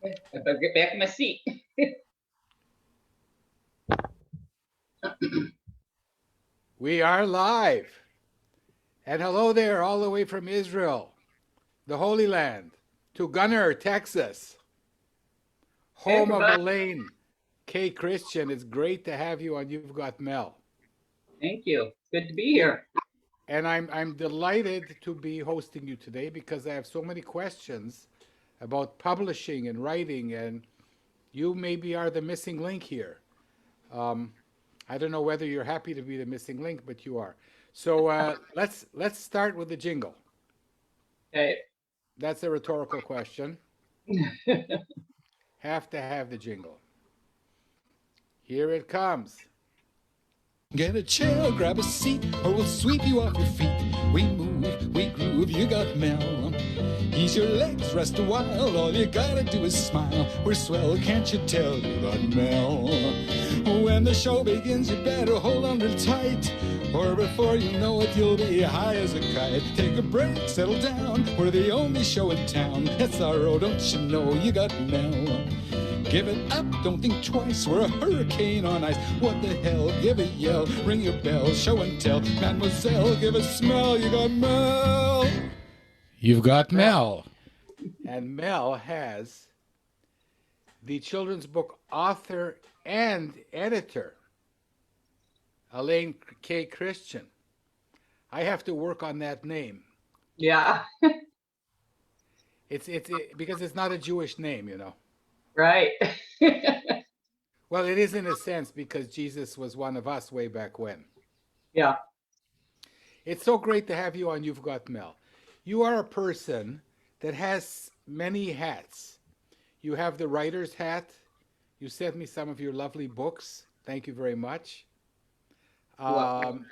I better get back in my seat. We are live. And hello there, all the way from Israel, the Holy Land, to Gunner, Texas, home of Alayne Kay Christian. It's great to have you on You've Got Mel. Thank you. Good to be here. And I'm delighted to be hosting you today because I have so many questions about publishing and writing, and you maybe are the missing link here. I don't know whether you're happy to be the missing link, but you are. So let's start with the jingle. Okay. That's a rhetorical question. Have to have the jingle. Here it comes. Get a chair, grab a seat, or we'll sweep you off your feet. We move, we groove, you got Mel. Ease your legs, rest a while, all you gotta do is smile. We're swell, can't you tell, you got Mel. When the show begins, you better hold on real tight, or before you know it, you'll be high as a kite. Take a break, settle down, we're the only show in town. It's our road, don't you know, you got Mel. Give it up, don't think twice, we're a hurricane on ice. What the hell, give a yell, ring your bell, show and tell. Mademoiselle, give a smell, you got Mel. You've got Mel. And Mel has the children's book author and editor, Alayne Kay Christian. I have to work on that name. Yeah. It's because it's not a Jewish name, you know. Right. Well, it is in a sense because Jesus was one of us way back when. Yeah. It's so great to have you on You've Got Mel. You are a person that has many hats. You have the writer's hat. You sent me some of your lovely books. Thank you very much. And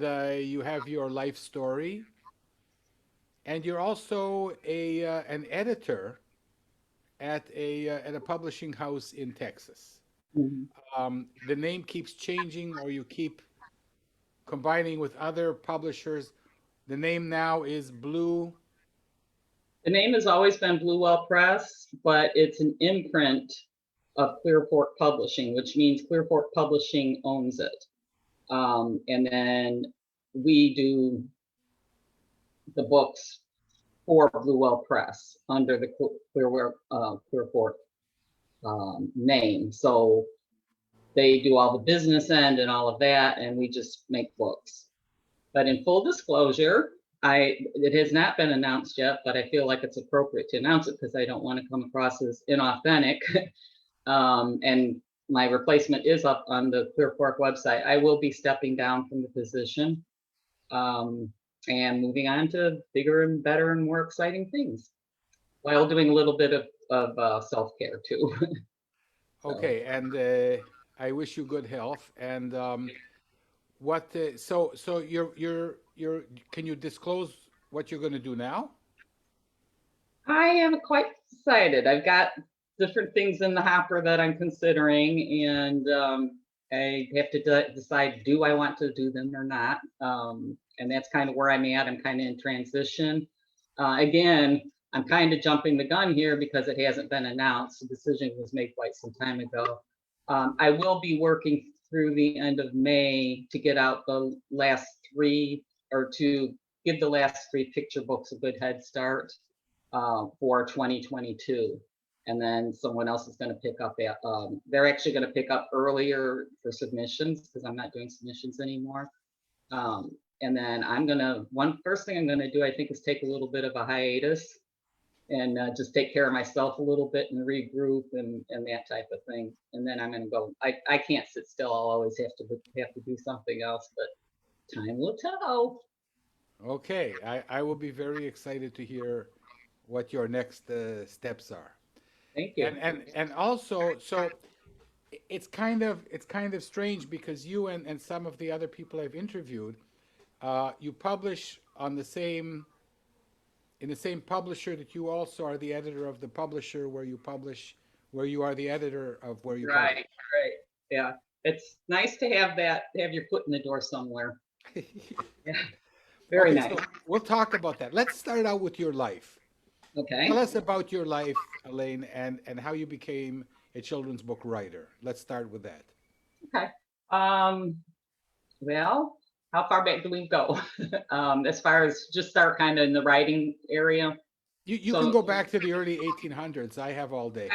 you have your life story. And you're also an editor at a publishing house in Texas. Mm-hmm. The name keeps changing, or you keep combining with other publishers. The name now is Blue. The name has always been Bluewell Press, but it's an imprint of Clearfork Publishing, which means Clearfork Publishing owns it. And then we do the books for Bluewell Press under the Clearfork name. So they do all the business end and all of that, and we just make books. But in full disclosure, it has not been announced yet, but I feel like it's appropriate to announce it because I don't want to come across as inauthentic. And my replacement is up on the Clearfork website. I will be stepping down from the position and moving on to bigger and better and more exciting things, while doing a little bit of self-care too. Okay, and I wish you good health. And so you're can you disclose what you're going to do now? I haven't quite decided. I've got different things in the hopper that I'm considering, and I have to decide, do I want to do them or not? And that's kind of where I'm at. I'm kind of in transition. Again, I'm kind of jumping the gun here because it hasn't been announced. The decision was made quite some time ago. I will be working through the end of May to get out the last three, or to give the last three picture books a good head start for 2022. And then someone else is going to pick up they're actually going to pick up earlier for submissions because I'm not doing submissions anymore. And then first thing I'm going to do, I think, is take a little bit of a hiatus and just take care of myself a little bit and regroup and that type of thing. And then I'm going to go. I can't sit still. I'll always have to do something else, but time will tell. Okay, I will be very excited to hear what your next steps are. Thank you. And also, so it's kind of strange because you and some of the other people I've interviewed, you publish in the same publisher that you also are the editor of the publisher where you are the editor of where you publish. Right. Yeah, it's nice to have your foot in the door somewhere. Yeah, very nice. So we'll talk about that. Let's start out with your life. Okay. Tell us about your life, Alayne, and how you became a children's book writer. Let's start with that. Okay. Um, well, how far back do we go? As far as just start kind of in the writing area. You can So, go back to the early 1800s. I have all day.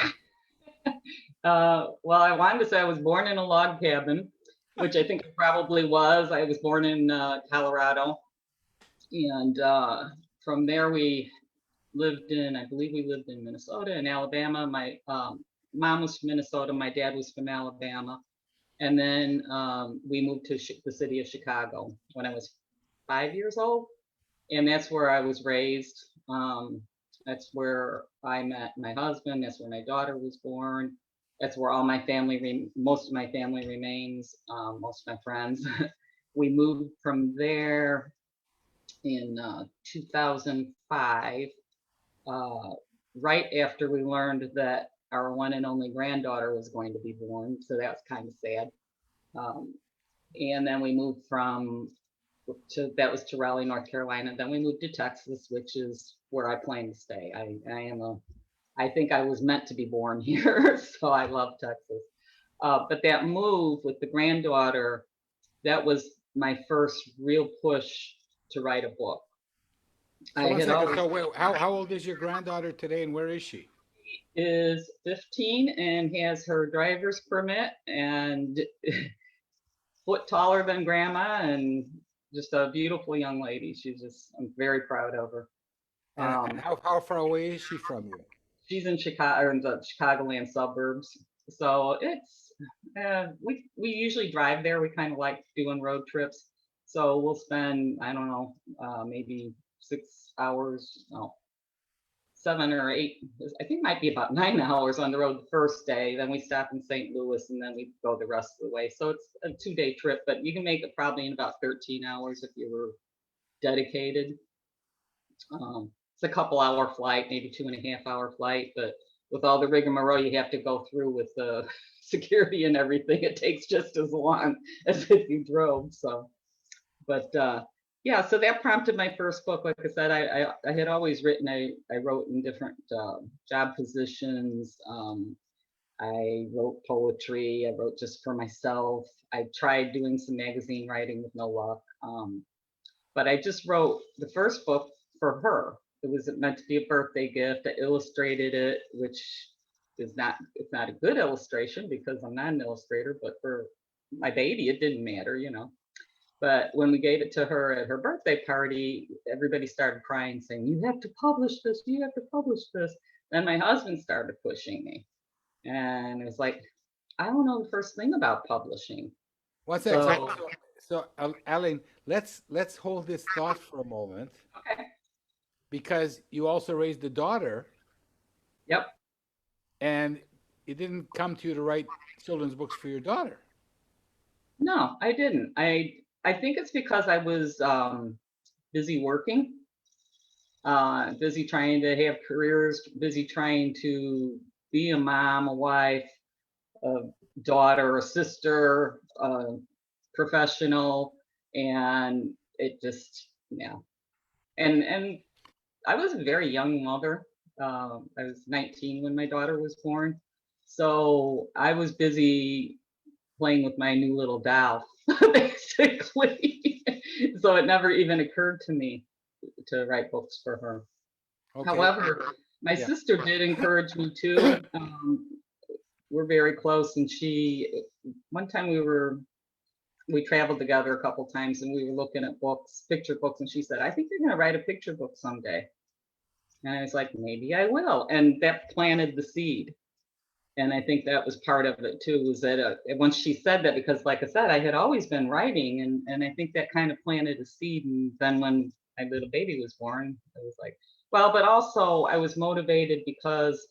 well, I wanted to say I was born in a log cabin, which I think I probably was. I was born in Colorado, and from there we lived in, I believe we lived in Minnesota and Alabama. My mom was from Minnesota, my dad was from Alabama. And then we moved to the city of Chicago when I was 5 years old. And that's where I was raised. That's where I met my husband. That's where my daughter was born. That's where all my family, most of my family remains, most of my friends. We moved from there in 2005, right after we learned that our one and only granddaughter was going to be born. So that was kind of sad. And then we moved that was to Raleigh, North Carolina. Then we moved to Texas, which is where I plan to stay. I think I was meant to be born here, so I love Texas. But that move with the granddaughter, that was my first real push to write a book. So one second. So how old is your granddaughter today, and where is she? Is 15 and has her driver's permit and foot taller than grandma and just a beautiful young lady. I'm very proud of her. And how far away is she from you? She's in Chicago, or in the Chicagoland suburbs. So it's, we usually drive there. We kind of like doing road trips. So we'll spend, I don't know, maybe 6 hours, no, 7 or 8, I think it might be about 9 hours on the road the first day. Then we stop in St. Louis and then we go the rest of the way. So it's a 2-day trip, but you can make it probably in about 13 hours if you were dedicated. It's a couple-hour flight, maybe 2.5-hour flight, but with all the rigmarole you have to go through with the security and everything, it takes just as long as if you drove. So, but yeah, so that prompted my first book. Like I said, I had always written. I wrote in different job positions. I wrote poetry. I wrote just for myself. I tried doing some magazine writing with no luck. But I just wrote the first book for her. It was meant to be a birthday gift. I illustrated it, which it's not a good illustration because I'm not an illustrator, but for my baby, it didn't matter, you know. But when we gave it to her at her birthday party, everybody started crying, saying, "You have to publish this, you have to publish this." Then my husband started pushing me. And it was like, I don't know the first thing about publishing. One second. So Alayne, let's hold this thought for a moment. Okay. Because you also raised a daughter. Yep. And it didn't come to you to write children's books for your daughter. No, I didn't. I think it's because I was busy working, busy trying to have careers, busy trying to be a mom, a wife, a daughter, a sister, a professional, and it just, yeah. And I was a very young mother. I was 19 when my daughter was born. So I was busy playing with my new little doll, basically. So it never even occurred to me to write books for her. Okay. However, my sister did encourage me to. We're very close, and one time we traveled together a couple times, and we were looking at books, picture books, and she said, "I think you're going to write a picture book someday." And I was like, "Maybe I will." And that planted the seed. And I think that was part of it too, was that once she said that, because like I said, I had always been writing, and I think that kind of planted a seed. And then when my little baby was born, I was like, well, but also I was motivated because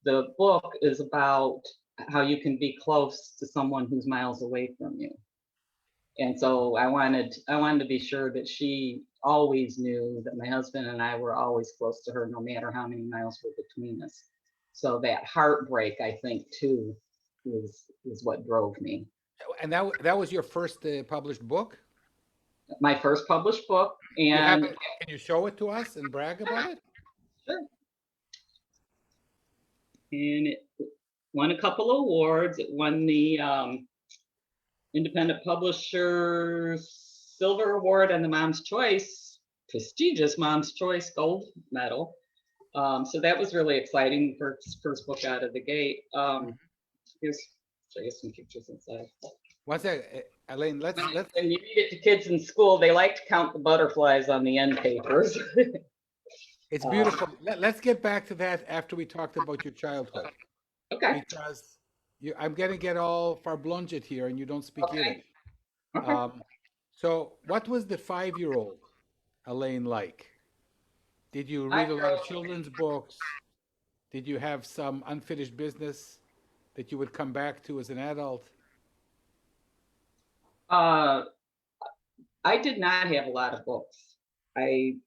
the book is about how you can be close to someone who's miles away from you. And so I wanted to be sure that she always knew that my husband and I were always close to her, no matter how many miles were between us. So that heartbreak, I think, too, is what drove me. And that was your first published book? My first published book. And can you show it to us and brag about it? Sure. and it won a couple of awards. It won the Independent Publishers Silver Award and the Mom's Choice, prestigious Mom's Choice Gold Medal. So that was really exciting. First book out of the gate. Here's show you some pictures inside. One sec, Alayne, let's When you read it to kids in school, they like to count the butterflies on the end papers. it's beautiful. Let's get back to that after we talked about your childhood. Okay. Because I'm gonna get all farblunget here and you don't speak Yiddish. Okay. So what was the 5-year-old Alayne like? Did you read a lot of children's books? Did you have some unfinished business that you would come back to as an adult? I did not have a lot of books. I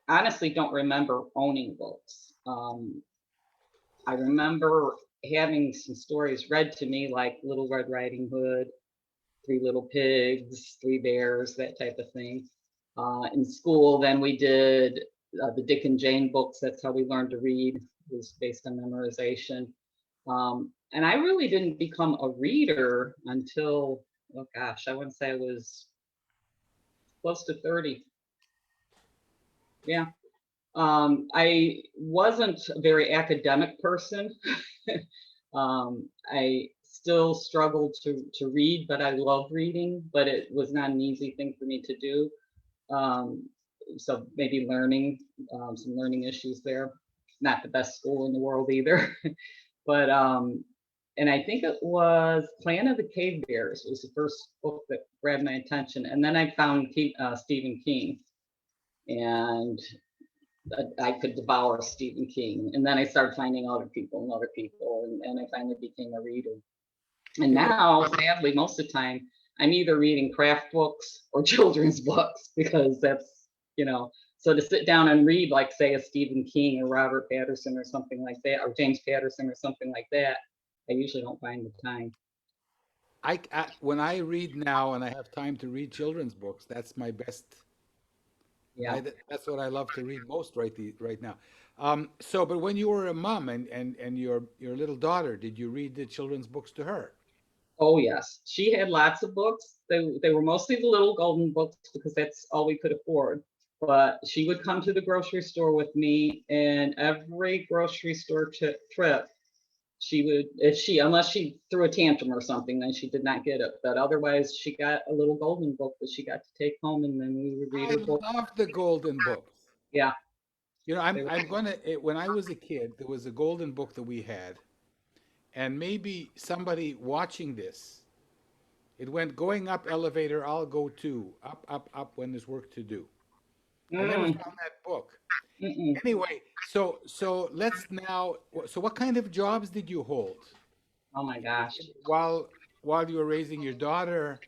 honestly don't remember owning books. I remember having some stories read to me, like Little Red Riding Hood, Three Little Pigs, Three Bears, that type of thing. In school, then we did the Dick and Jane books. That's how we learned to read. It was based on memorization. And I really didn't become a reader until, oh gosh, I want to say I was close to 30. Yeah. I wasn't a very academic person. I still struggled to read, but I love reading, but it was not an easy thing for me to do. So maybe learning, some learning issues there. Not the best school in the world either. But and I think it was Clan of the Cave Bears was the first book that grabbed my attention. And then I found Stephen King, and I could devour Stephen King. And then I started finding other people, and I finally became a reader. And now, sadly, most of the time, I'm either reading craft books or children's books, because that's, so to sit down and read, like, say, a Stephen King or Robert Patterson or something like that, or James Patterson or something like that, I usually don't find the time. When I read now and I have time to read children's books, that's my best. Yeah. That's what I love to read most right now. But when you were a mom and your little daughter, did you read the children's books to her? Oh, yes. She had lots of books. They were mostly the little golden books, because that's all we could afford. But she would come to the grocery store with me, and every grocery store trip, she would, unless she threw a tantrum or something, then she did not get it. But otherwise, she got a little golden book that she got to take home, and then we would read I her book. love the golden books. Yeah. When I was a kid, there was a golden book that we had, and maybe somebody watching this, it went, going up elevator, I'll go too, up when there's work to do. I never found that book. Anyway, so let's now. So what kind of jobs did you hold? Oh my gosh. While you were raising your daughter?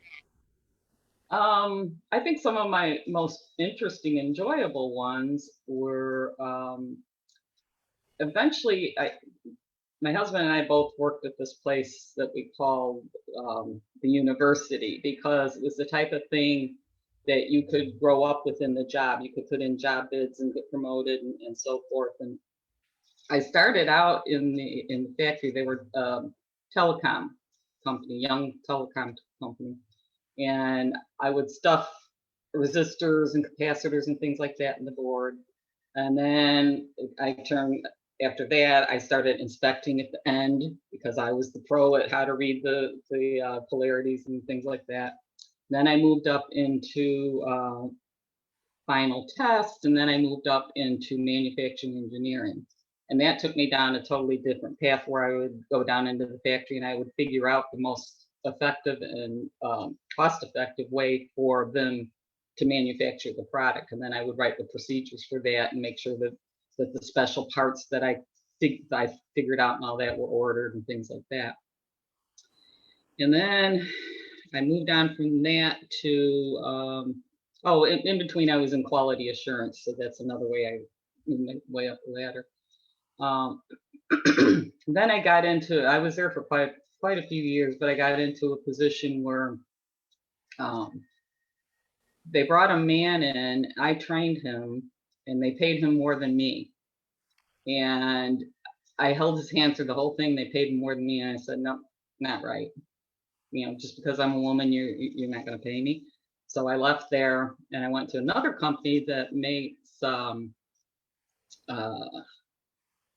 I think some of my most interesting, enjoyable ones were eventually. My husband and I both worked at this place that we called the university, because it was the type of thing that you could grow up within the job. You could put in job bids and get promoted and so forth. And I started out in the factory. They were telecom company, young telecom company, and I would stuff resistors and capacitors and things like that in the board. And then after that, I started inspecting at the end, because I was the pro at how to read the polarities and things like that. Then I moved up into final test, and then I moved up into manufacturing engineering. And that took me down a totally different path, where I would go down into the factory and I would figure out the most effective and cost-effective way for them to manufacture the product. And then I would write the procedures for that and make sure that the special parts that I figured out and all that were ordered and things like that. And then I moved on from that to, in between I was in quality assurance. So that's another way I moved my way up the ladder. Then I was there for quite a few years, but I got into a position where they brought a man in, I trained him, and they paid him more than me. And I held his hand through the whole thing. They paid more than me, and I said, no, not right. Just because I'm a woman, you're not going to pay me. So I left there and I went to another company that makes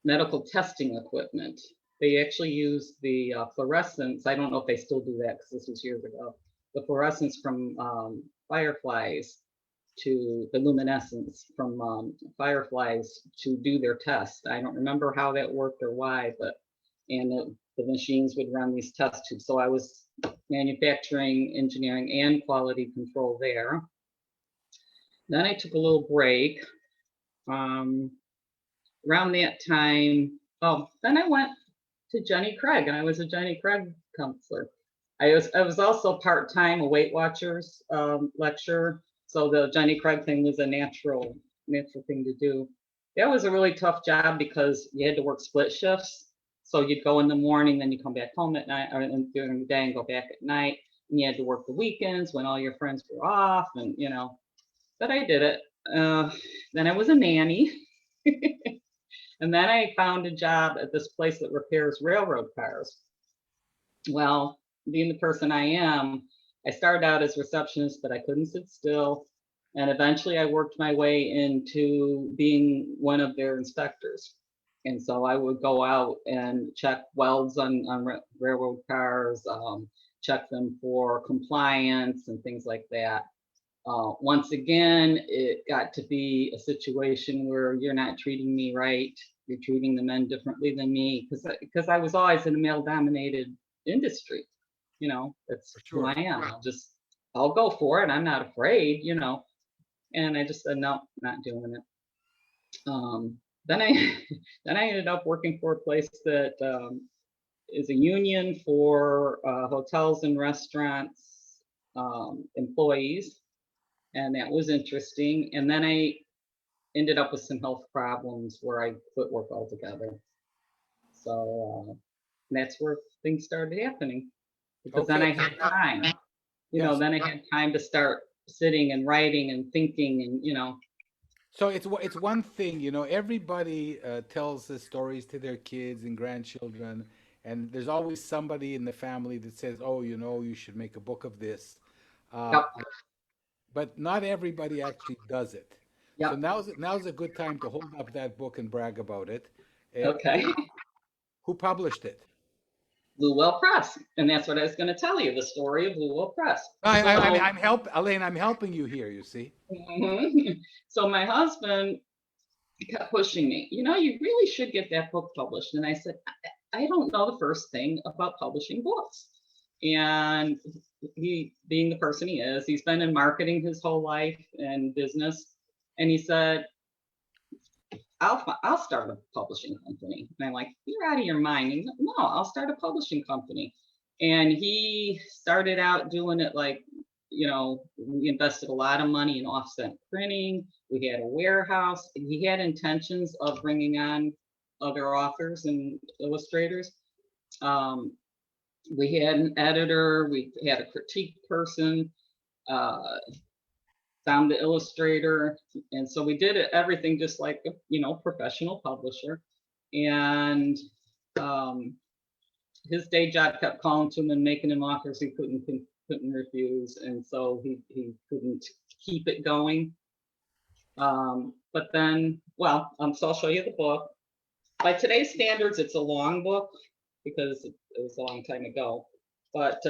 medical testing equipment. They actually use the fluorescence. I don't know if they still do that because this was years ago. The fluorescence from fireflies to the luminescence from fireflies to do their test. I don't remember how that worked or why, and the machines would run these test tubes. So I was manufacturing, engineering, and quality control there. Then I took a little break. Around that time, then I went to Jenny Craig, and I was a Jenny Craig counselor. I was also part-time a Weight Watchers lecturer, so the Jenny Craig thing was a natural thing to do. That was a really tough job because you had to work split shifts. So you'd go in the morning, then you come back home at night, or during the day and go back at night. And you had to work the weekends when all your friends were off, and but I did it. Then I was a nanny. And then I found a job at this place that repairs railroad cars. Well, being the person I am, I started out as receptionist, but I couldn't sit still. And eventually I worked my way into being one of their inspectors. And so I would go out and check welds on railroad cars, check them for compliance and things like that. Once again, it got to be a situation where you're not treating me right. You're treating the men differently than me because I was always in a male-dominated industry. That's who I am. I'll go for it. I'm not afraid. And I just said no, not doing it. Then I ended up working for a place that is a union for hotels and restaurants employees. And that was interesting. And then I ended up with some health problems where I quit work altogether. So that's where things started happening. Because then I had time. Then I had time to start sitting and writing and thinking and So it's one thing, everybody tells the stories to their kids and grandchildren, and there's always somebody in the family that says, oh, you should make a book of this. Yep. But not everybody actually does it. Yep. So now's a good time to hold up that book and brag about it. Okay. Who published it? Blue Well Press. And that's what I was going to tell you, the story of Blue Well Press. Alayne, I'm helping you here, you see. Mm-hmm. So my husband kept pushing me, you really should get that book published. And I said, I don't know the first thing about publishing books. And he, being the person he is, he's been in marketing his whole life and business. And he said, I'll start a publishing company. And I'm like, you're out of your mind. And no, I'll start a publishing company. And he started out doing it like, we invested a lot of money in offset printing. We had a warehouse. He had intentions of bringing on other authors and illustrators. We had an editor, we had a critique person, found the illustrator. And so we did everything just like a professional publisher. And his day job kept calling to him and making him offers he couldn't refuse. And so he couldn't keep it going. But then, so I'll show you the book. By today's standards, it's a long book because it was a long time ago. But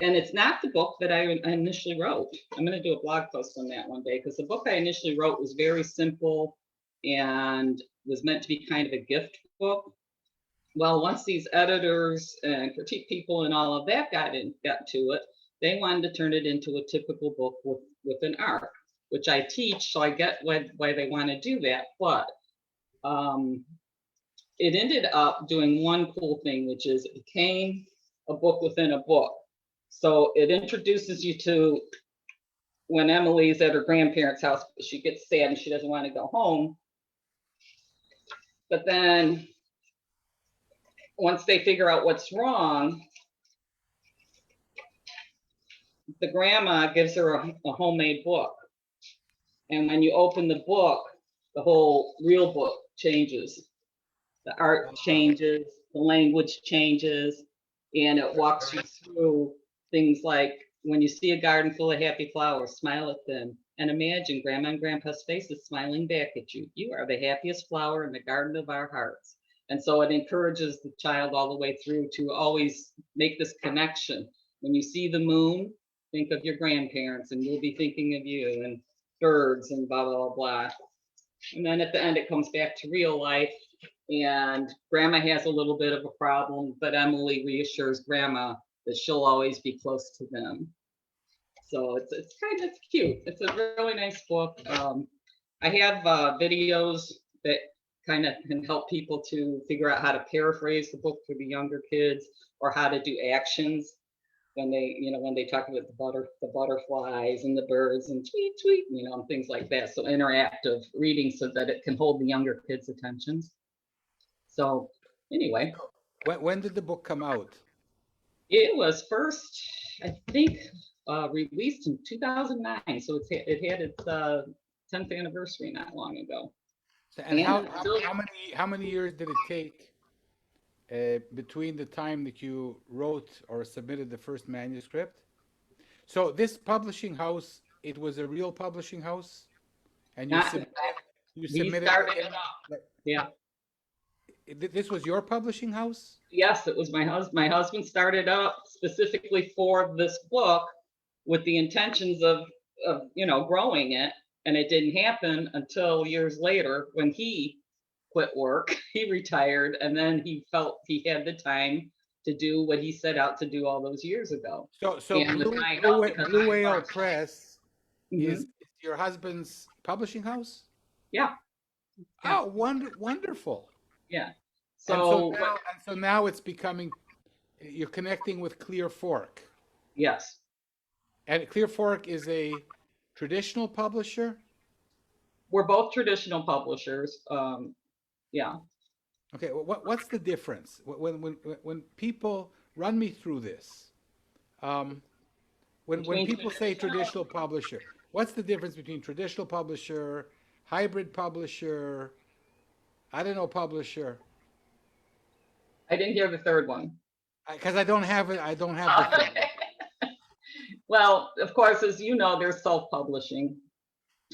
and it's not the book that I initially wrote. I'm going to do a blog post on that one day because the book I initially wrote was very simple and was meant to be kind of a gift book. Well, once these editors and critique people and all of that got to it, they wanted to turn it into a typical book with an arc, which I teach, so I get why they want to do that. But it ended up doing one cool thing, which is it became a book within a book. So it introduces you to when Emily's at her grandparents' house, she gets sad and she doesn't want to go home. But then once they figure out what's wrong, the grandma gives her a homemade book. And when you open the book, the whole real book changes. The art changes, the language changes, and it walks you through things like when you see a garden full of happy flowers, smile at them and imagine Grandma and Grandpa's faces smiling back at you. You are the happiest flower in the garden of our hearts. And so it encourages the child all the way through to always make this connection. When you see the moon, think of your grandparents and you'll be thinking of you, and birds and blah, blah, blah. And then at the end, it comes back to real life. And Grandma has a little bit of a problem, but Emily reassures Grandma that she'll always be close to them. So it's kind of cute. It's a really nice book. I have videos that kind of can help people to figure out how to paraphrase the book for the younger kids, or how to do actions when they talk about the butterflies and the birds and tweet, tweet, and things like that. So interactive reading so that it can hold the younger kids' attentions. So anyway. When did the book come out? It was first, I think, released in 2009. So it had its 10th anniversary not long ago. And how many years did it take between the time that you wrote or submitted the first manuscript? So this publishing house, it was a real publishing house, and you submitted. Started it up. Yeah. This was your publishing house? Yes, it was my husband. My husband started up specifically for this book with the intentions of growing it. And it didn't happen until years later when he quit work. He retired, and then he felt he had the time to do what he set out to do all those years ago. So Blue Whale Press is your husband's publishing house? Yeah. Oh, wonderful. Yeah. So now it's becoming, you're connecting with Clear Fork. Yes. And Clear Fork is a traditional publisher? We're both traditional publishers. Yeah. Okay. What's the difference when people run me through this? When people say traditional publisher, what's the difference between traditional publisher, hybrid publisher, publisher? I didn't hear the third one. Because I don't have it. I don't have the third one. Well, of course, as you know, there's self-publishing,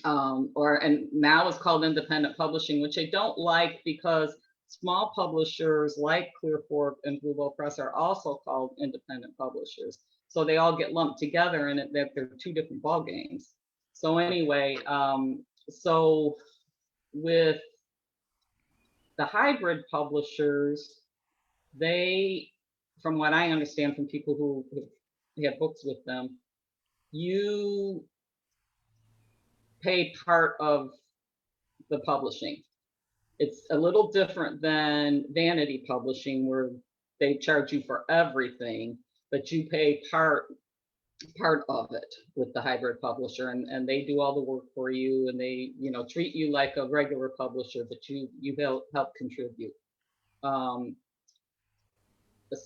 and now it's called independent publishing, which I don't like because small publishers like Clear Fork and Blue Whale Press are also called independent publishers. So they all get lumped together, and they're two different ball games. So anyway, so with the hybrid publishers, they, from what I understand from people who have books with them, you pay part of the publishing. It's a little different than vanity publishing, where they charge you for everything, but you pay part of it with the hybrid publisher, and they do all the work for you, and they treat you like a regular publisher, but you help contribute. The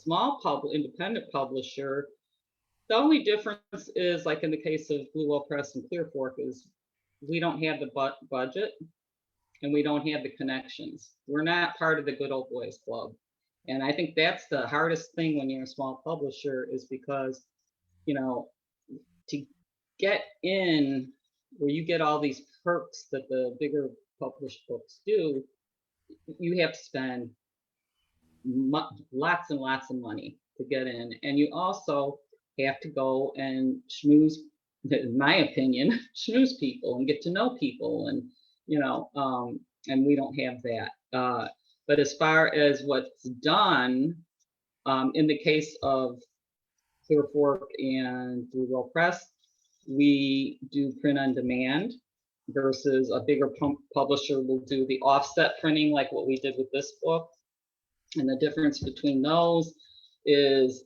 small independent publisher, the only difference is, like in the case of Blue Whale Press and Clear Fork, is we don't have the budget and we don't have the connections. We're not part of the Good Old Boys Club. And I think that's the hardest thing when you're a small publisher, is because, to get in where you get all these perks that the bigger published books do, you have to spend lots and lots of money to get in. And you also have to go and schmooze, in my opinion, schmooze people and get to know people, and and we don't have that. But as far as what's done, in the case of Clear Fork and Blue Whale Press, we do print on demand, versus a bigger publisher will do the offset printing like what we did with this book. And the difference between those is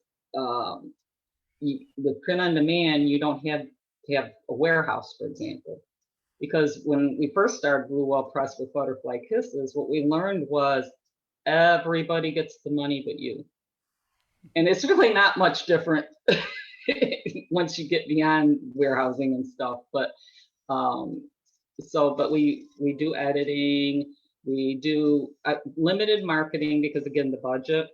with print on demand, you don't have to have a warehouse, for example. Because when we first started Blue Whale Press with Butterfly Kisses, what we learned was everybody gets the money but you. And it's really not much different once you get beyond warehousing and stuff. But but we do editing, We do limited marketing because, again, the budget.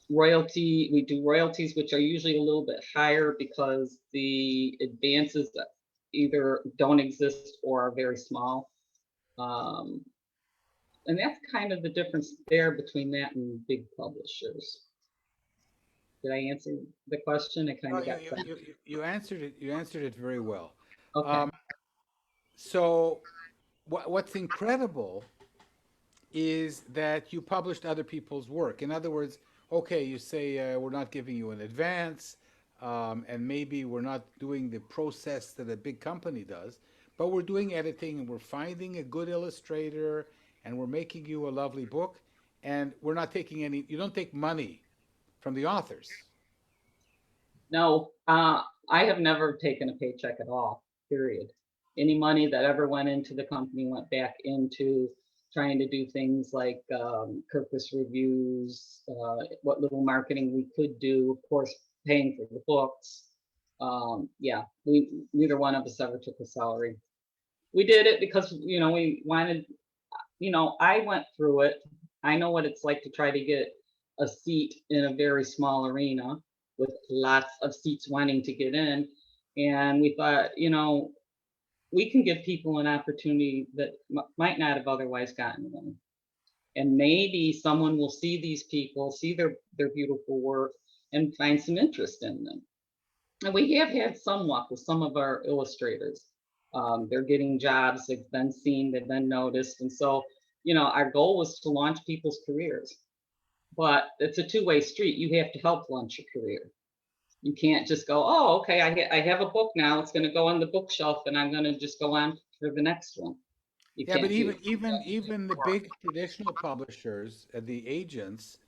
We do royalties, which are usually a little bit higher because the advances either don't exist or are very small. And that's kind of the difference there between that and big publishers. Did I answer the question? I kind No, of got that. you answered it. You answered it very well. Okay. So, what's incredible is that you published other people's work. In other words, okay, you say we're not giving you an advance, and maybe we're not doing the process that a big company does, but we're doing editing and we're finding a good illustrator and we're making you a lovely book, and we're not taking any. You don't take money from the authors. No, I have never taken a paycheck at all, period. Any money that ever went into the company went back into trying to do things like purpose reviews, what little marketing we could do, of course, paying for the books. Yeah, neither one of us ever took a salary. We did it because, we wanted, I went through it. I know what it's like to try to get a seat in a very small arena with lots of seats wanting to get in. And we thought, we can give people an opportunity that might not have otherwise gotten them. And maybe someone will see these people, see their beautiful work, and find some interest in them. And we have had some luck with some of our illustrators. They're getting jobs, they've been seen, they've been noticed. And so, our goal was to launch people's careers. But it's a two-way street. You have to help launch your career. You can't just go, oh, okay, I have a book now. It's going to go on the bookshelf, and I'm going to just go on for the next one. Yeah, but even the big traditional publishers, the agents,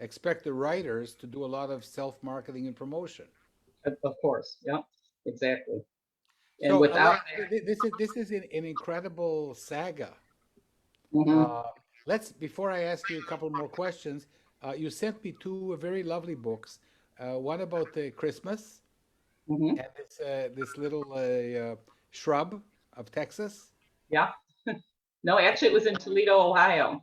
expect the writers to do a lot of self-marketing and promotion. Of course, yeah, exactly. And So without this is an incredible saga. Mhm. Before I ask you a couple more questions, you sent me two very lovely books. One about the Christmas Mhm. and this little shrub of Texas. Yeah. No, actually, it was in Toledo, Ohio.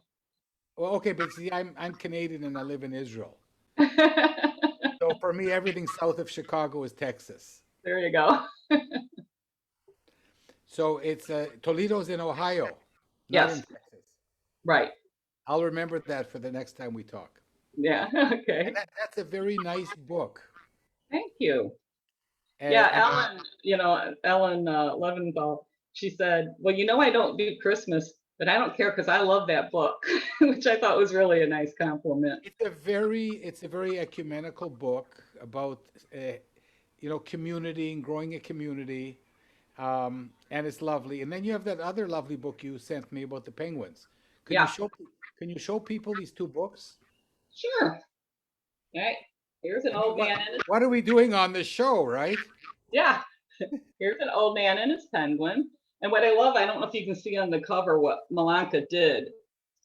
Well, okay, but see, I'm Canadian and I live in Israel. There So for me, everything south of Chicago is Texas. you go. So it's Toledo's in Ohio, not in Yes, Texas. right. I'll remember that for the next time we talk. Yeah. And Okay. that's a very nice book. Thank you. And, Yeah, and Ellen Leventhal, she said, well, I don't do Christmas, but I don't care because I love that book, which I thought was really a nice compliment. it's a very ecumenical book about community and growing a community, and it's lovely. And then you have that other lovely book you sent me about the penguins. Yeah, Can you show people these two books? sure. All right. Here's an I mean, old man and his, what are we doing on this show, right? yeah. Here's an old man and his penguin. And what I love, I don't know if you can see on the cover what Milanka did.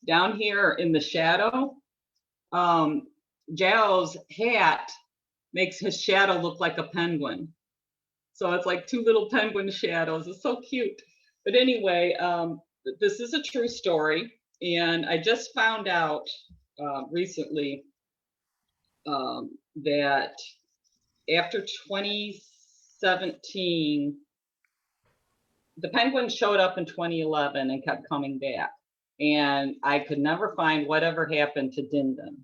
Down here in the shadow, Zhao's hat makes his shadow look like a penguin. So it's like two little penguin shadows. It's so cute. But anyway, this is a true story. And I just found out recently that after 2017, the penguin showed up in 2011 and kept coming back. And I could never find whatever happened to Dindin.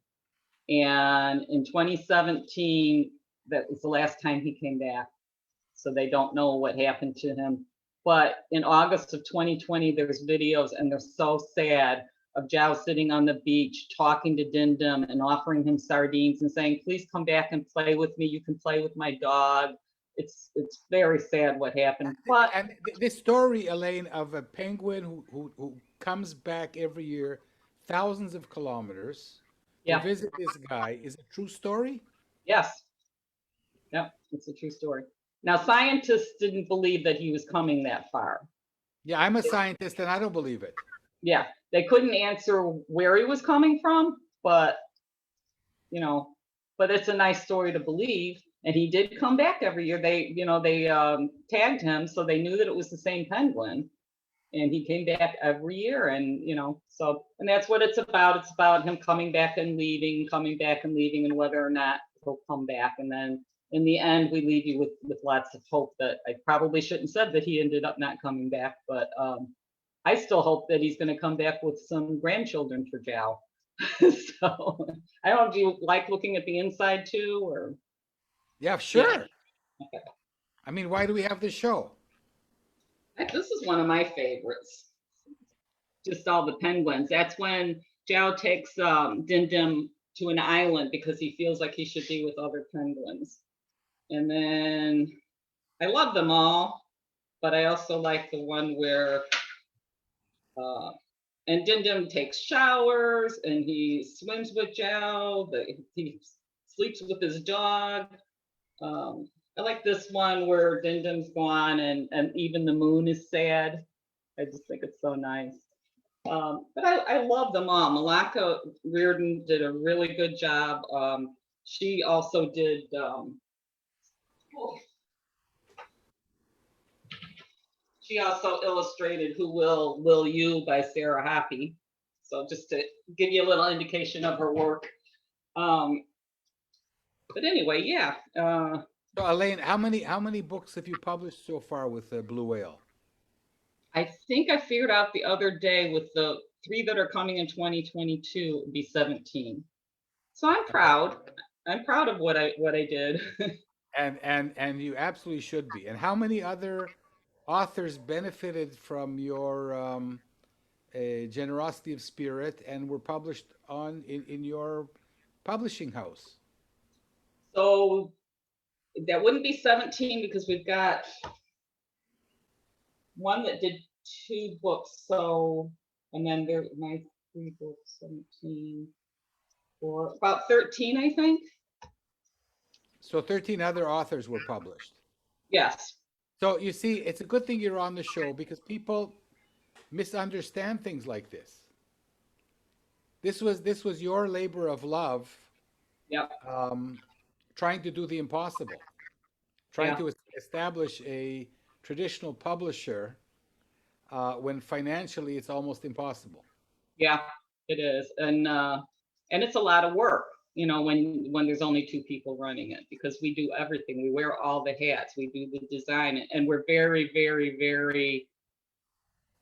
And in 2017, that was the last time he came back. So they don't know what happened to him. But in August of 2020, there's videos, and they're so sad, of Zhao sitting on the beach talking to Dindin and offering him sardines and saying, please come back and play with me. You can play with my dog. It's very sad what happened. But And this story, Alayne, of a penguin who comes back every year, thousands of kilometers to yeah, visit this guy, is a true story? yes. Yep, it's a true story. Now, scientists didn't believe that he was coming that far. Yeah, I'm a scientist and I don't believe it. Yeah, they couldn't answer where he was coming from, but but it's a nice story to believe. And he did come back every year. They tagged him, so they knew that it was the same penguin. And he came back every year, and so, and that's what it's about. It's about him coming back and leaving, and whether or not he'll come back. And then in the end, we leave you with lots of hope that I probably shouldn't have said that he ended up not coming back, but I still hope that he's going to come back with some grandchildren for Jow. So I don't know, do you like looking at the inside too, or? Yeah, sure. Yeah. Okay. I mean, why do we have this show? This is one of my favorites. Just all the penguins. That's when Jow takes Din Dim to an island because he feels like he should be with other penguins. And then I love them all, but I also like the one where and Din Dim takes showers and he swims with Jow. He sleeps with his dog. I like this one where Din Dim's gone and even the moon is sad. I just think it's so nice. But I love them all. Malaka Reardon did a really good job. She also did she also illustrated Who Will You by Sarah Hoppe. So just to give you a little indication of her work. But anyway, yeah. So Alayne, how many books have you published so far with Blue Whale? I think I figured out the other day with the 3 that are coming in 2022, it would be 17. So I'm proud. I'm proud of what I did. And you absolutely should be. And how many other authors benefited from your generosity of spirit and were published in your publishing house? So that wouldn't be 17 because we've got one that did 2 books. So, and then there my 3 books, 17, or about 13, I think. So 13 other authors were published. Yes. So you see, it's a good thing you're on the show because people misunderstand things like this. This was your labor of love. Yep. Trying to do the impossible, trying Yeah. to establish a traditional publisher when financially it's almost impossible. Yeah, it is. And it's a lot of work, when there's only 2 people running it, because we do everything. We wear all the hats. We do the design, and we're very, very, very,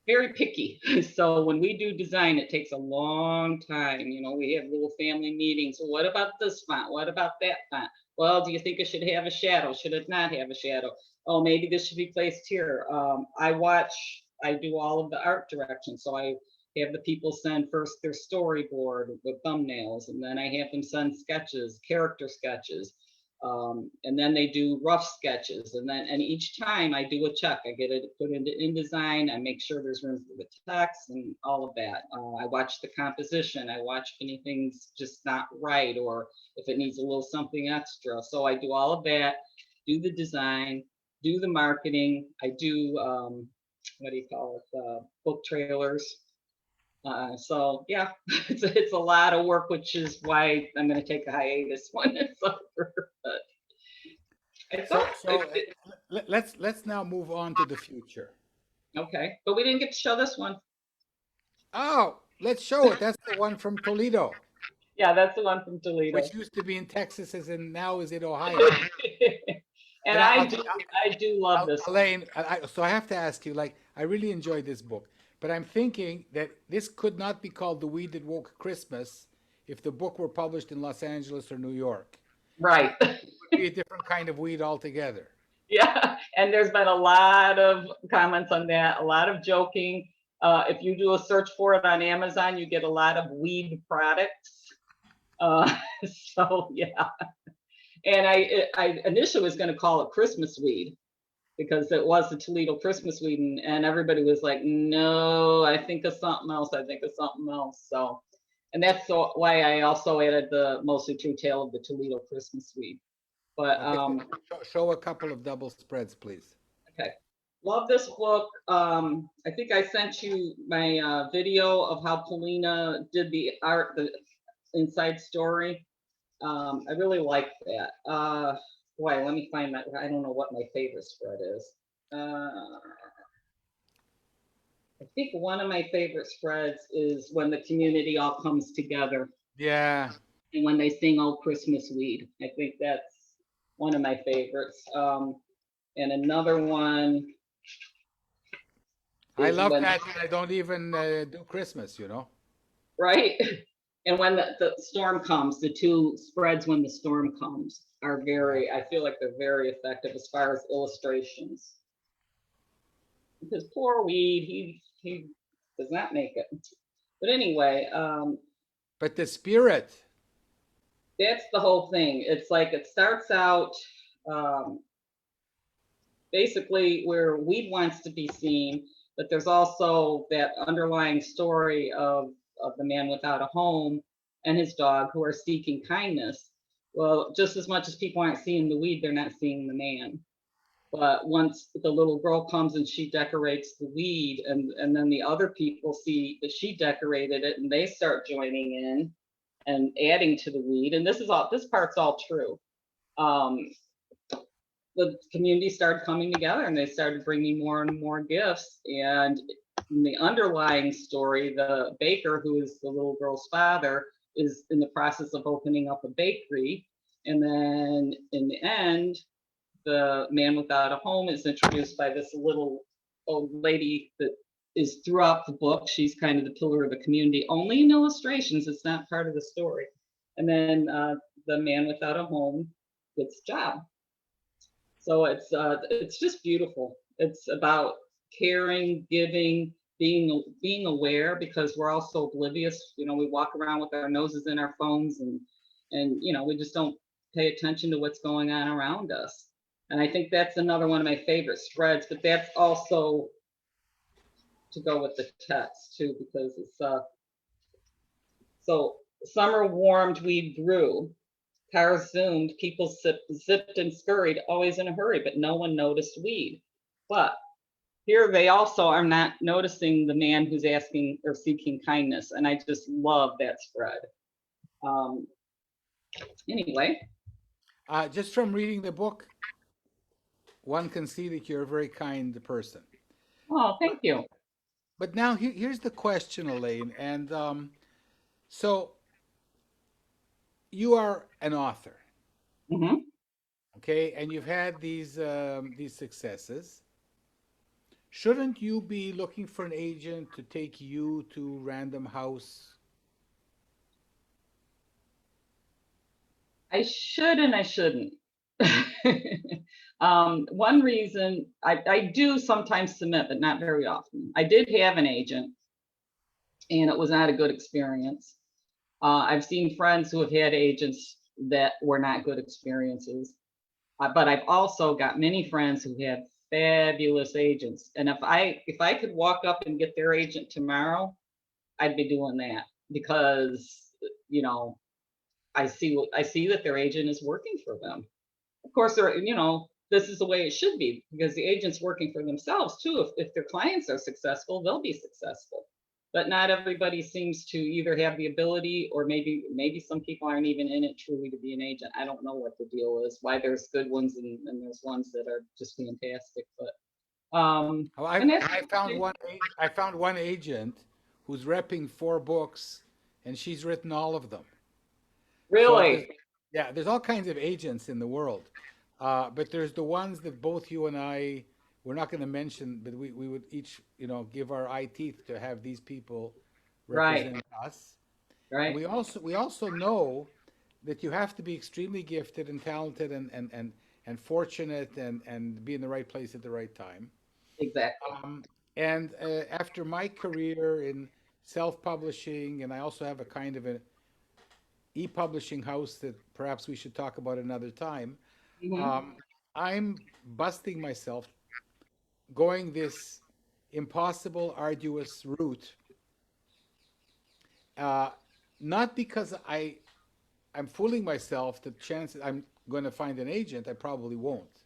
very picky. So when we do design, it takes a long time. We have little family meetings. So what about this font? What about that font? Well, do you think it should have a shadow? Should it not have a shadow? Oh, maybe this should be placed here. I do all of the art direction. So I have the people send first their storyboard with thumbnails, and then I have them send sketches, character sketches. And then they do rough sketches, and each time I do a check. I get it put into InDesign. I make sure there's room for the text and all of that. I watch the composition. I watch if anything's just not right or if it needs a little something extra. So I do all of that, do the design, do the marketing. I do book trailers. So yeah, it's a lot of work, which is why I'm going to take a hiatus when it's over. Let's now move on to the future. Okay, but we didn't get to show this one. Oh, let's show it. That's the one from Toledo. Yeah, that's the one from Toledo. Which used to be in Texas, and now is in Ohio. And I do love this. Alayne, so I have to ask you, I really enjoyed this book, but I'm thinking that this could not be called The Weed That Woke Christmas if the book were published in Los Angeles or New York. Right. It would be a different kind of weed altogether. Yeah, and there's been a lot of comments on that, a lot of joking. If you do a search for it on Amazon, you get a lot of weed products. So yeah, and I initially was going to call it Christmas weed because it was the Toledo Christmas weed, and everybody was like, no, I think of something else. So, and that's why I also added the Mostly True Tale of the Toledo Christmas weed. But show a couple of double spreads, please. Okay, love this book. I think I sent you my video of how Paulina did the art, the inside story. I really like that. Boy, let me find I don't know what my favorite spread is. I think one of my favorite spreads is when the community all comes together Yeah, and when they sing "Oh Christmas Weed." I think that's one of my favorites. And another one I is love when, that. I don't even do Christmas, you know. right? And when the storm comes, the two spreads when the storm comes are Yeah. very, I feel like they're very effective as far as illustrations. Because poor Weed, he does not make it. But anyway, But the spirit, that's the whole thing. It's like it starts out um, basically where Weed wants to be seen, but there's also that underlying story of the man without a home and his dog who are seeking kindness. Well, just as much as people aren't seeing the weed, they're not seeing the man. But once the little girl comes and she decorates the weed, and then the other people see that she decorated it and they start joining in and adding to the weed. And this part's all true. Um, the community started coming together and they started bringing more and more gifts. And in the underlying story, the baker, who is the little girl's father, is in the process of opening up a bakery. And then in the end, the man without a home is introduced by this little old lady that is throughout the book. She's kind of the pillar of the community, only in illustrations. It's not part of the story. And then the man without a home gets a job. So it's just beautiful. It's about caring, giving, being aware, because we're all so oblivious. You know, we walk around with our noses in our phones, and you know, we just don't pay attention to what's going on around us. And I think that's another one of my favorite spreads, but that's also to go with the text too, because it's so summer warmed, we grew. Cars zoomed, people zipped and scurried, always in a hurry, but no one noticed weed. But here they also are not noticing the man who's asking or seeking kindness. And I just love that spread. Um, anyway, just from reading the book, one can see that you're a very kind person. oh, thank you. But now here's the question, Alayne. And so you are an author, Hmm. okay, and you've had these successes. Shouldn't you be looking for an agent to take you to Random House? I should and I shouldn't. One reason I do sometimes submit, but not very often. I did have an agent, and it was not a good experience. I've seen friends who have had agents that were not good experiences, but I've also got many friends who have fabulous agents. And if I could walk up and get their agent tomorrow, I'd be doing that, because you know I see that their agent is working for them. Of course, this is the way it should be, because the agent's working for themselves too. If their clients are successful, they'll be successful. But not everybody seems to either have the ability, or maybe some people aren't even in it truly to be an agent. I don't know what the deal is, why there's good ones and there's ones that are just fantastic. But Oh, and that's I found one agent who's repping 4 books, and she's written all of them. So really yeah, there's all kinds of agents in the world, but there's the ones that both you and I, we're not going to mention, but we would each, give our eye teeth to have these people right, represent us. And right, we also know that you have to be extremely gifted and talented and fortunate and be in the right place at the right time. exactly. Um, and after my career in self-publishing, and I also have a kind of an e-publishing house that perhaps we should talk about another time. Hmm. Um, I'm busting myself going this impossible, arduous route. Uh, Not because I'm fooling myself that chances I'm going to find an agent, I probably won't.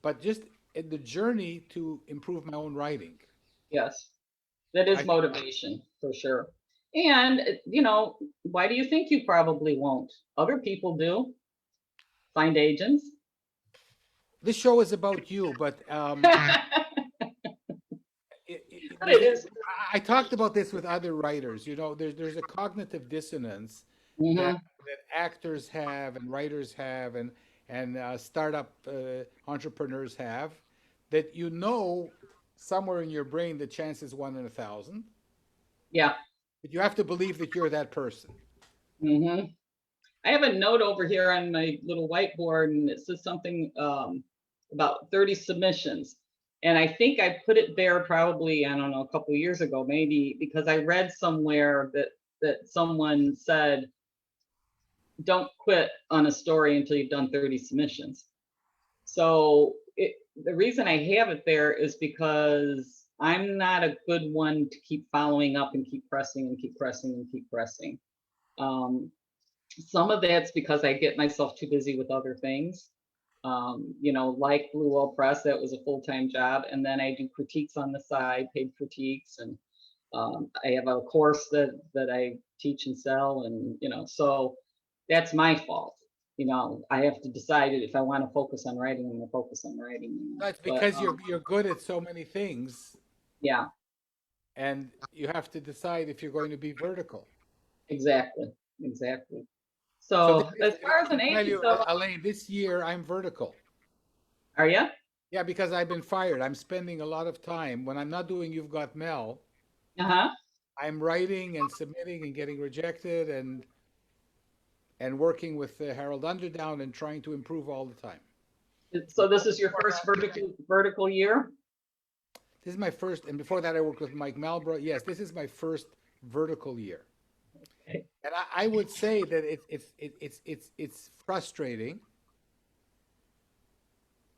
But just in the journey to improve my own writing. Yes. That is I motivation for sure. And, why do you think you probably won't? Other people do find agents. This show is about you, but But it is. I talked about this with other writers. You know, there's a cognitive dissonance that Mhm. actors have and writers have and startup entrepreneurs have, that you know somewhere in your brain the chance is 1 in 1,000, Yeah. but you have to believe that you're that person. Mhm. I have a note over here on my little whiteboard, and it says something about 30 submissions. And I think I put it there probably, I don't know, a couple of years ago, maybe because I read somewhere that someone said, don't quit on a story until you've done 30 submissions. So the reason I have it there is because I'm not a good one to keep following up and keep pressing and keep pressing and keep pressing. Um, some of that's because I get myself too busy with other things. Like Blue Wall Press, that was a full-time job. And then I do critiques on the side, paid critiques. And I have a course that I teach and sell. And, so that's my fault. I have to decide if I want to focus on writing, I'm going to focus on writing. That's But because you're good at so many things, yeah, and you have to decide if you're going to be vertical. exactly. Exactly. So So as far as I an tell agent you, though, Alayne, this year I'm vertical. are you? Yeah, because I've been fired. I'm spending a lot of time when I'm not doing You've Got Mel. Uh-huh. I'm writing and submitting and getting rejected and working with Harold Underdown and trying to improve all the time. So this is your first vertical year? This is my first, and before that I worked with Mike Malbrough. Yes, this is my first vertical year, and I would say that it's frustrating,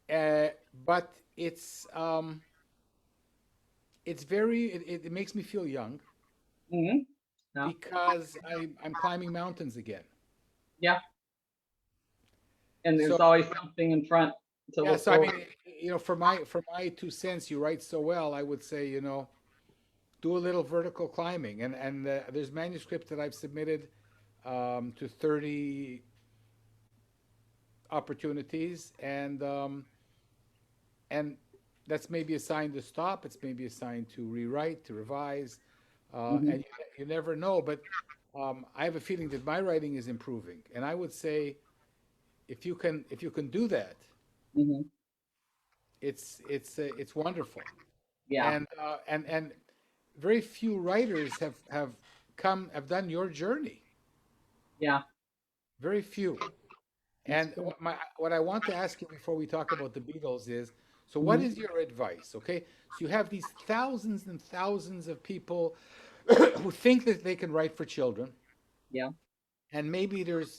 uh, but it's very it makes me feel young Mm-hmm. No. because I'm climbing mountains again. Yeah. And So there's always something in front to yeah, look so I forward. mean, for my 2 cents, you write so well. I would say, do a little vertical climbing, and there's manuscripts that I've submitted to 30 opportunities, and that's maybe a sign to stop. It's maybe a sign to rewrite, to revise, Mhm. and you never know. But I have a feeling that my writing is improving, and I would say if you can do that, Mhm. it's wonderful. Yeah. And very few writers have done your journey. Yeah. Very few. That's And good. what I want to ask you before we talk about the Beatles is, so what Mhm. is your advice? Okay, so you have these thousands and thousands of people who think that they can write for children, Yeah. and maybe there's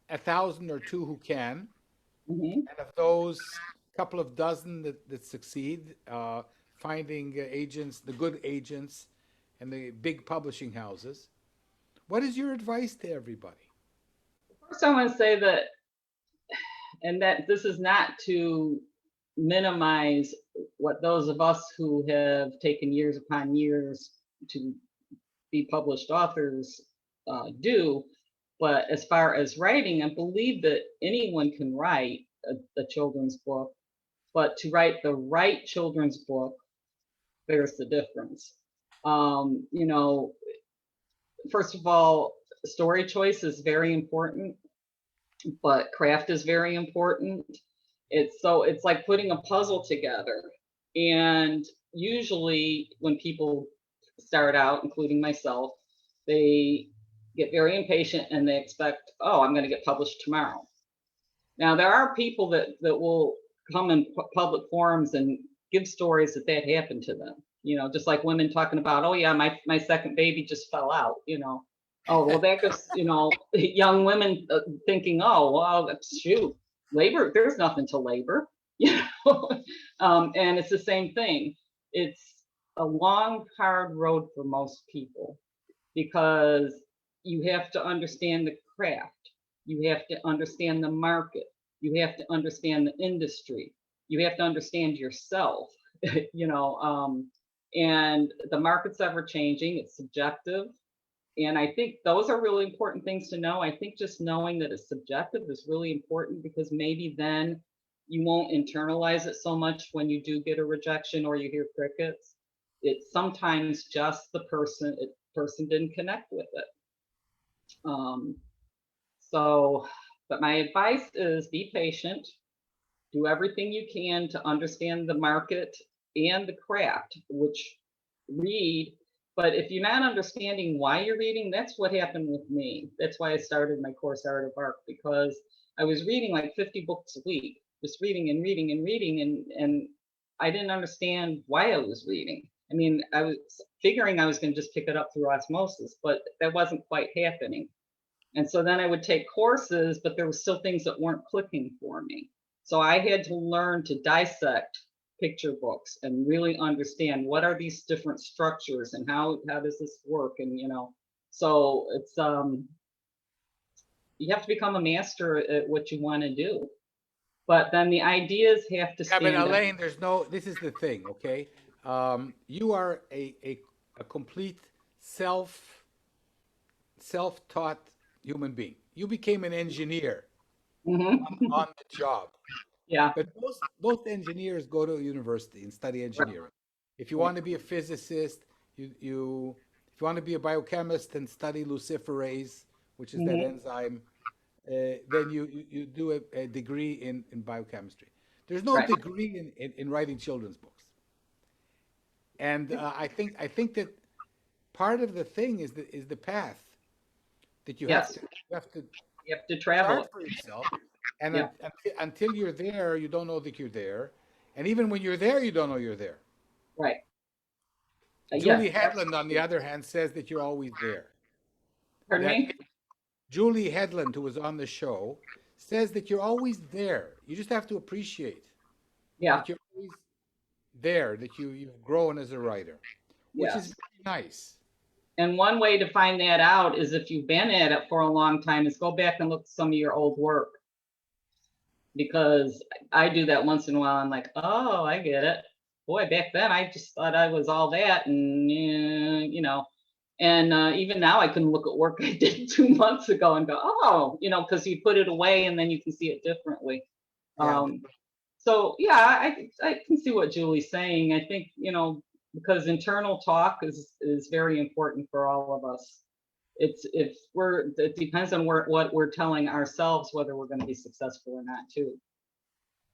1,000 or 2 who can, Mhm. and of those, couple of dozen that succeed, finding agents, the good agents, and the big publishing houses. What is your advice to everybody? First, I want to say that, and that this is not to minimize what those of us who have taken years upon years to be published authors do. But as far as writing, I believe that anyone can write a children's book, but to write the right children's book, there's the difference. Um, you know, First of all, story choice is very important, but craft is very important. It's like putting a puzzle together. And usually when people start out, including myself, they get very impatient and they expect, oh, I'm going to get published tomorrow. Now there are people that will come in public forums and give stories that happened to them. Just like women talking about, oh yeah, my second baby just fell out. Oh well, that goes. Young women thinking, oh well, shoot, labor. There's nothing to labor. You know, and it's the same thing. It's a long, hard road for most people because you have to understand the craft. You have to understand the market. You have to understand the industry. You have to understand yourself. you know, and the market's ever changing. It's subjective. And I think those are really important things to know. I think just knowing that it's subjective is really important because maybe then you won't internalize it so much when you do get a rejection or you hear crickets. It's sometimes just the person didn't connect with it. Um, so, but my advice is be patient, do everything you can to understand the market and the craft, which read. But if you're not understanding why you're reading, that's what happened with me. That's why I started my course Art of Art, because I was reading like 50 books a week, just reading and reading and reading, and I didn't understand why I was reading. I mean, I was figuring I was going to just pick it up through osmosis, but that wasn't quite happening. And so then I would take courses, but there were still things that weren't clicking for me. So I had to learn to dissect picture books and really understand what are these different structures and how does this work, and so it's you have to become a master at what you want to do, but then the ideas have to Yeah, but stand up. Alayne, this is the thing, okay? You are a complete self-taught human being. You became an engineer Mhm. on the job. Yeah, But most engineers go to university and study right, engineering. If you right. want to be a physicist, you if you want to be a biochemist and study luciferase, which is that Mhm. enzyme, then you do a degree in biochemistry. There's no Right. degree in writing children's books. And I think that part of the thing is the path that Yes, you have to you have to travel chart it. for yourself, and Yeah, until you're there, you don't know that you're there, and even when you're there, you don't know you're there. right. Yes, Julie Hedlund, on the absolutely. other hand, says that you're always there. Pardon That me. Julie Hedlund, who was on the show, says that you're always there. You just have to appreciate Yeah. that you're always there, that you've grown as a writer, which is Yes. very nice. And one way to find that out is, if you've been at it for a long time, is go back and look at some of your old work, because I do that once in a while. I'm like, oh, I get it. Boy, back then I just thought I was all that, and and even now I can look at work I did 2 months ago and go, oh, because you put it away and then you can see it differently. Yeah, Um, so yeah, I can see what Julie's saying. I think, because internal talk is very important for all of us. It depends on what we're telling ourselves, whether we're going to be successful or not too,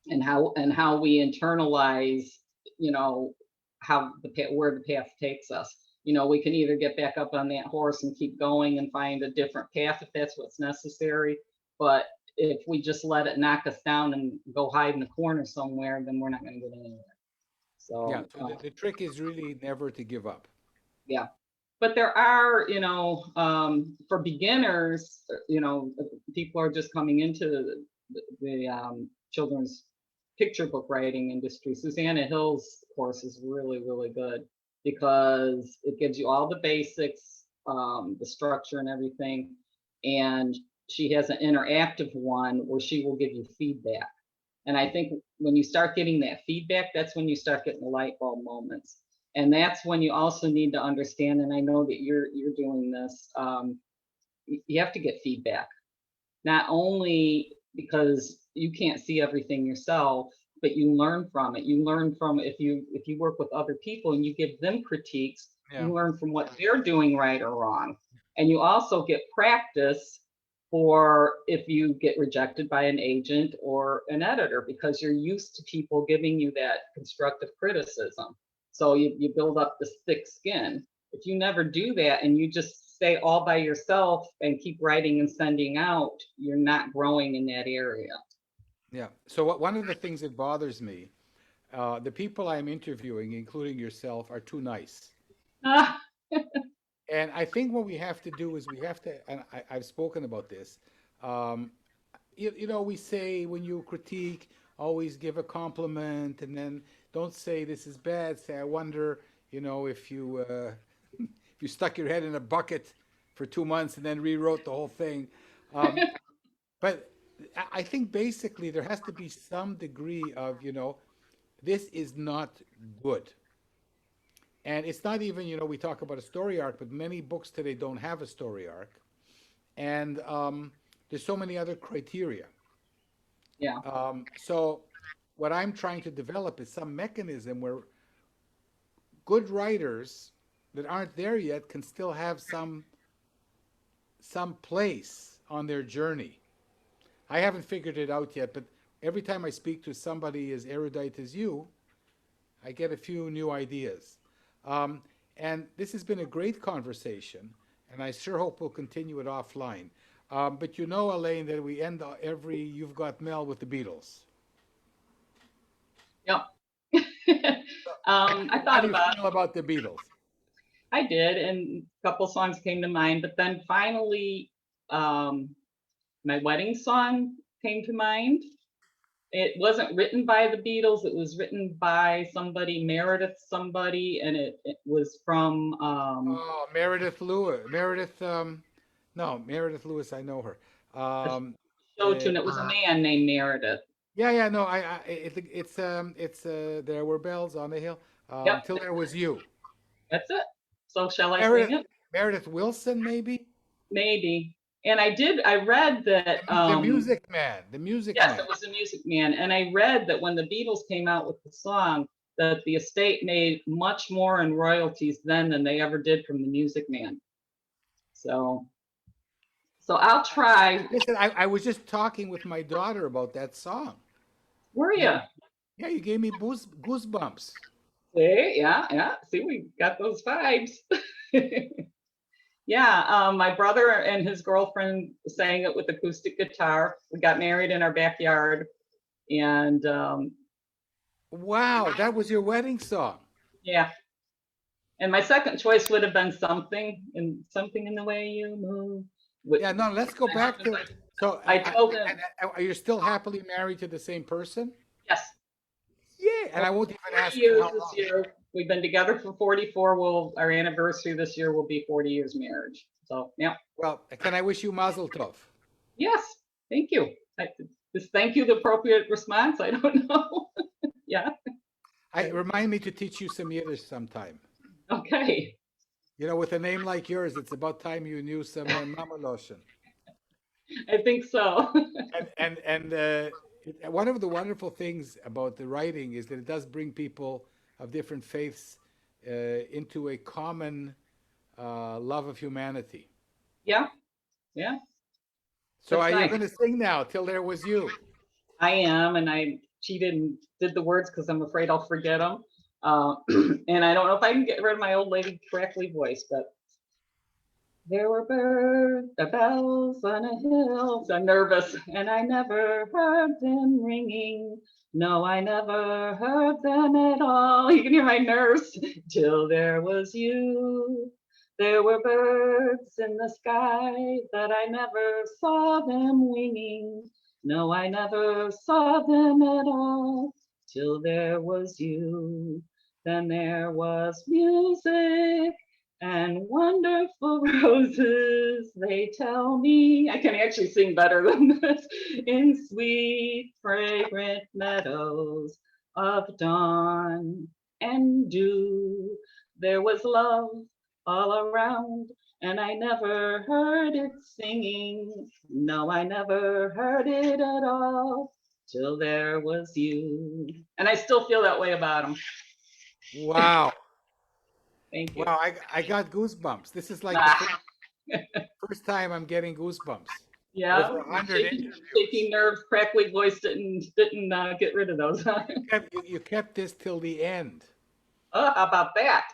and how we internalize, you know, where the path takes us. We can either get back up on that horse and keep going and find a different path if that's what's necessary. But if we just let it knock us down and go hide in the corner somewhere, then we're not going to get anywhere. yeah. So So the trick is really never to give up. yeah. But there are, for beginners, people are just coming into the children's picture book writing industry. Susanna Hill's course is really, really good, because it gives you all the basics, the structure and everything. And she has an interactive one where she will give you feedback. And I think when you start getting that feedback, that's when you start getting the light bulb moments. And that's when you also need to understand, and I know that you're doing this, you have to get feedback, not only because you can't see everything yourself, but you learn from it. You learn from, if you work with other people and you give them critiques, Yeah. you learn from what they're doing right or wrong. And you also get practice for if you get rejected by an agent or an editor, because you're used to people giving you that constructive criticism. So you build up this thick skin. If you never do that and you just stay all by yourself and keep writing and sending out, you're not growing in that area. Yeah. So one of the things that bothers me, the people I'm interviewing, including yourself, are too nice. Ah, And I think what we have to do is we have to, and I've spoken about this. Um, we say when you critique, always give a compliment, and then don't say this is bad. Say, I wonder, if you if you stuck your head in a bucket for 2 months and then rewrote the whole thing. Um, but I think basically there has to be some degree of, this is not good. And it's not even, we talk about a story arc, but many books today don't have a story arc. And there's so many other criteria. yeah, So what I'm trying to develop is some mechanism where good writers that aren't there yet can still have some place on their journey. I haven't figured it out yet, but every time I speak to somebody as erudite as you, I get a few new ideas. And this has been a great conversation, and I sure hope we'll continue it offline. But you know, Alayne, that we end every You've Got Mel with the Beatles. Yep. I How thought do you about feel about the Beatles? I did, and a couple songs came to mind, but then finally, my wedding song came to mind. It wasn't written by the Beatles, it was written by somebody, Meredith somebody, and it was from Oh, Meredith Lewis. No, Meredith Lewis, I know her. a Um, show tune. uh, It was a man named Meredith. yeah, no, There Were Bells on the Hill, Yep, Till There Was You. that's it. So shall I sing Meredith, it? Meredith Wilson, maybe? Maybe. And I read that, The Music Man, the Music yes, Man. it was a Music Man. And I read that when the Beatles came out with the song, that the estate made much more in royalties then than they ever did from the Music Man. So I'll try. Listen, I was just talking with my daughter about that song. Were you? Yeah, you gave me goosebumps. See, yeah. See, we got those vibes. Yeah, my brother and his girlfriend sang it with acoustic guitar. We got married in our backyard, and Wow, that was your wedding song. yeah. And my second choice would have been something in the way you move. Yeah, no, let's go back to. So, I told him, are you still happily married to the same person? yes. Yeah, and I won't even 40 ask years how this long. year. We've been together for 44. Our anniversary this year will be 40 years marriage. So yeah. Well, can I wish you mazel tov? Yes. Thank you. Is thank you the appropriate response? I don't know. Yeah. Remind me to teach you some Yiddish sometime. Okay. You know, with a name like yours, it's about time you knew some Mamaloshen. I think so. And one of the wonderful things about the writing is that it does bring people of different faiths into a common love of humanity. Yeah. So That's are you nice. going to sing now, Till There Was You? I am, and I cheated and did the words because I'm afraid I'll forget them. And I don't know if I can get rid of my old lady crackly voice, but there were birds, the bells on a hill. So I'm nervous, and I never heard them ringing. No, I never heard them at all. You can hear my nerves. Till there was you. There were birds in the sky, but I never saw them winging. No, I never saw them at all. Till there was you. Then there was music and wonderful roses, they tell me. I can actually sing better than this. In sweet, fragrant meadows of dawn and dew, there was love all around, and I never heard it singing. No, I never heard it at all till there was you. And I still feel that way about him. Wow. Thank you. Wow, I got goosebumps. This is like the first time I'm getting goosebumps. Yeah, Over 100 shaking interviews. nerves, crackly voice didn't get rid of those. You kept this till the end Oh, how about that?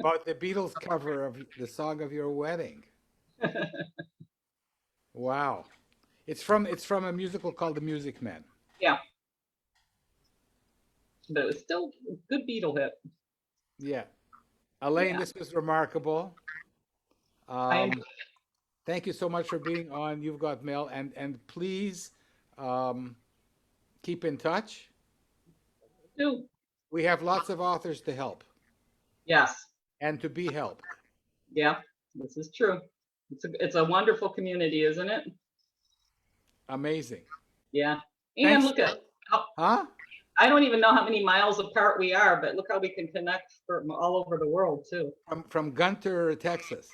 about the Beatles cover of the song of your wedding. Wow. It's from a musical called The Music Man. Yeah. But it was still a good Beatle hit. Yeah. Alayne, Yeah. this was remarkable. I enjoyed Thank you so much for being on You've Got Mail, and please keep in touch. it too. We have lots of authors to help Yes. and to be helped. Yeah, this is true. It's a wonderful community, isn't it? Amazing. Yeah. And Thanks. look at how, Huh? I don't even know how many miles apart we are, but look how we can connect from all over the world too. From Gunter, Texas,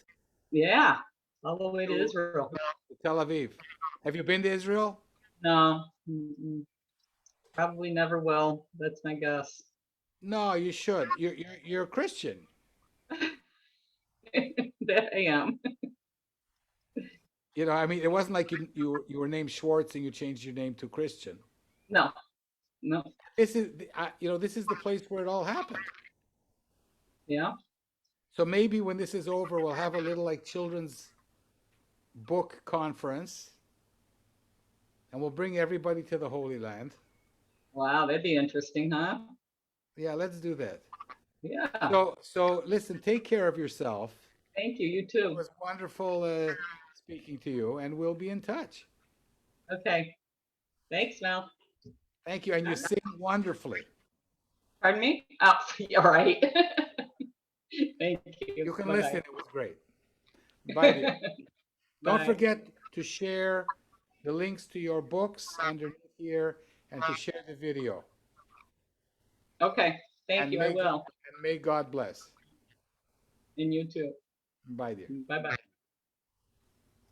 Yeah. All the way to Israel. to Tel Aviv. Have you been to Israel? No. Mm-mm. Probably never will. That's my guess. No, you should. You're a Christian. That I am. You know, I mean, it wasn't like you were named Schwartz and you changed your name to Christian. No, no. This is this is the place where it all happened. Yeah. So maybe when this is over, we'll have a little like children's book conference, and we'll bring everybody to the Holy Land. Wow, that'd be interesting, huh? Yeah, let's do that. Yeah. So listen, take care of yourself. Thank you. You It too. was wonderful speaking to you, and we'll be in touch. Okay. Thanks, Mel. Thank you, and you sing wonderfully. Pardon me? Oh, all right. Thank you. You can Bye-bye. listen. It was great. Bye, dear. Don't Bye. forget to share the links to your books underneath here and to share the video. Okay. Thank And you. I may- will. And may God bless. And you too. Bye, dear. Bye-bye.